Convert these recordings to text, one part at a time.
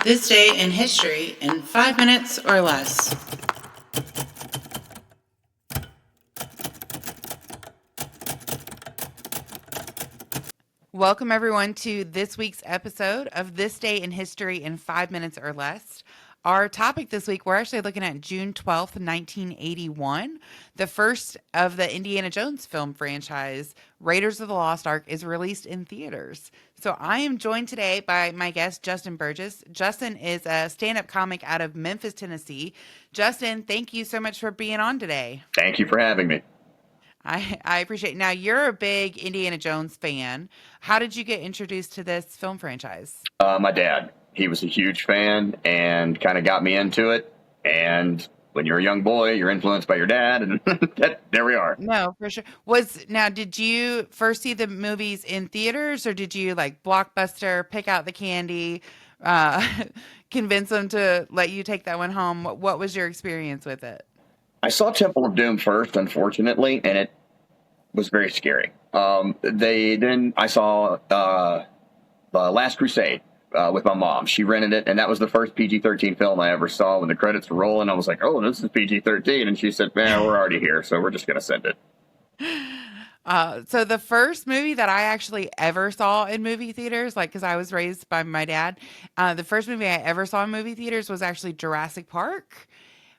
This day in history in 5 minutes or less. Welcome, everyone, to this week's episode of This Day in History in 5 minutes or less. Our topic this week, we're actually looking at June 12th, 1981. The first of the Indiana Jones film franchise, Raiders of the Lost Ark, is released in theaters. So I am joined today by my guest, Justin Burgess. Justin is a stand-up comic out of Memphis, Tennessee. Justin, thank you so much for being on today. Thank you for having me. I appreciate it. Now, you're a big Indiana Jones fan. How did you get introduced to this film franchise? My dad, he was a huge fan and kind of got me into it. And when you're a young boy, you're influenced by your dad, and there we are. No, for sure. Did you first see the movies in theaters, or did you like Blockbuster, pick out the candy, uh, convince them to let you take that one home? What was your experience with it? I saw Temple of Doom first, unfortunately, and it was very scary. I saw The Last Crusade with my mom. She rented it, and that was the first PG-13 film I ever saw. When the credits were rolling, I was like, "Oh, this is PG-13," and she said, "Man, we're already here, so we're just going to send it." So the first movie that I actually ever saw in movie theaters, like, because I was raised by my dad, the first movie I ever saw in movie theaters was actually Jurassic Park,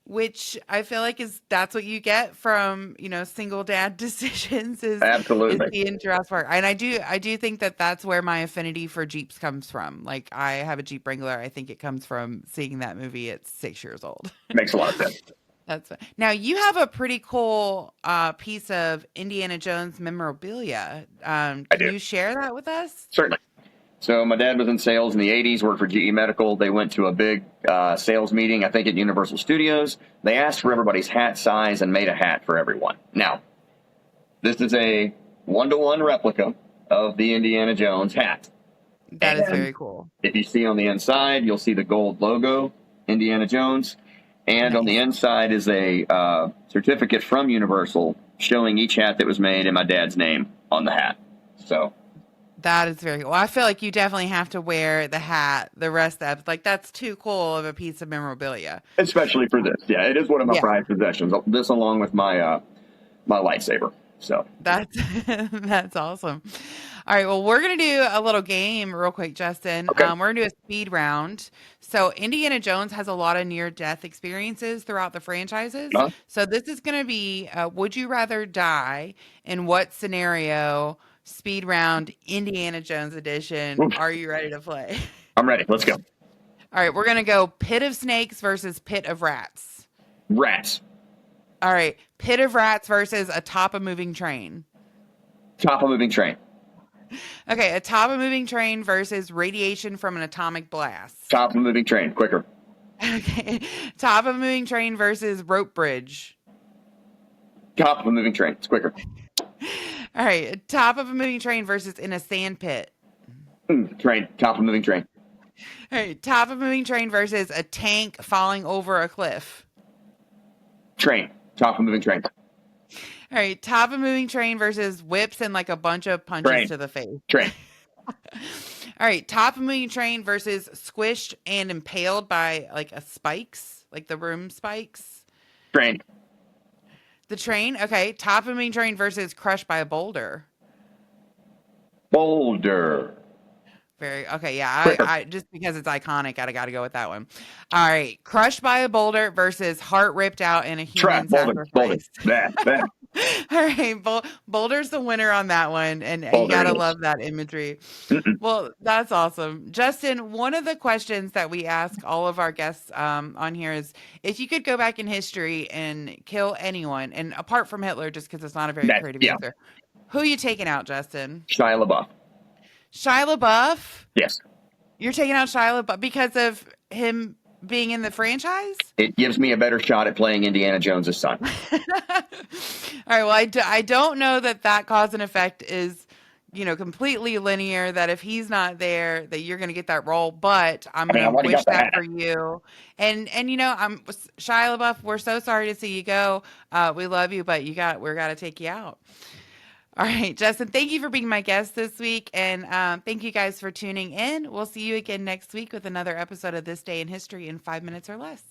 which I feel like that's what you get from, single dad decisions is Absolutely. seeing Jurassic Park. And I do think that that's where my affinity for Jeeps comes from. Like, I have a Jeep Wrangler. I think it comes from seeing that movie at 6 years old. Makes a lot of sense. Now you have a pretty cool piece of Indiana Jones memorabilia. Can you share that with us? Certainly. So my dad was in sales in the 80s, worked for GE Medical. They went to a big sales meeting, I think at Universal Studios. They asked for everybody's hat size and made a hat for everyone. Now, this is a 1-to-1 replica of the Indiana Jones hat. That is very cool. If you see on the inside, you'll see the gold logo, Indiana Jones. And on the inside is a certificate from Universal showing each hat that was made and my dad's name on the hat. So that is very cool. I feel like you definitely have to wear the hat the rest of it. Like, that's too cool of a piece of memorabilia. Especially for this. Yeah, it is one of my prized possessions. This along with my my lightsaber. So that's awesome. All right, well, we're going to do a little game real quick, Justin. Okay. We're going to do a speed round. So Indiana Jones has a lot of near-death experiences throughout the franchises. Uh-huh. So this is going to be, would you rather die? In what scenario? Speed round, Indiana Jones edition. Oof. Are you ready to play? I'm ready. Let's go. All right, we're going to go pit of snakes versus pit of rats. Rats. All right, pit of rats versus a top of moving train. Top of moving train. Okay, a top of moving train versus radiation from an atomic blast. Top of moving train. Quicker. Okay, top of moving train versus rope bridge. Top of a moving train. It's quicker. All right, top of a moving train versus in a sand pit. Train. Top of moving train. All right, top of moving train versus a tank falling over a cliff. Train. Top of moving train. All right, top of moving train versus whips and like a bunch of punches to the face. Train. All right, top of moving train versus squished and impaled by like a spikes, like the room spikes. Train. The train, okay. Top of moving train versus crushed by a boulder. Boulder. Okay, yeah. I just because it's iconic, I gotta go with that one. All right, crushed by a boulder versus heart ripped out in a human sacrifice. Boulder. All right, Boulder's the winner on that one, and you gotta love that imagery. Well, that's awesome, Justin. One of the questions that we ask all of our guests on here is, if you could go back in history and kill anyone, and apart from Hitler, just because it's not a very creative answer, who are you taking out, Justin? Shia LaBeouf. Shia LaBeouf? Yes. You're taking out Shia LaBeouf because of him being in the franchise? It gives me a better shot at playing Indiana Jones' son. All right. Well, I don't know that cause and effect is, completely linear, that if he's not there, that you're going to get that role. But I'm going to wish that for you. And I'm Shia LaBeouf. We're so sorry to see you go. We love you, but we're got to take you out. All right, Justin, thank you for being my guest this week. And thank you guys for tuning in. We'll see you again next week with another episode of This Day in History in 5 minutes or less.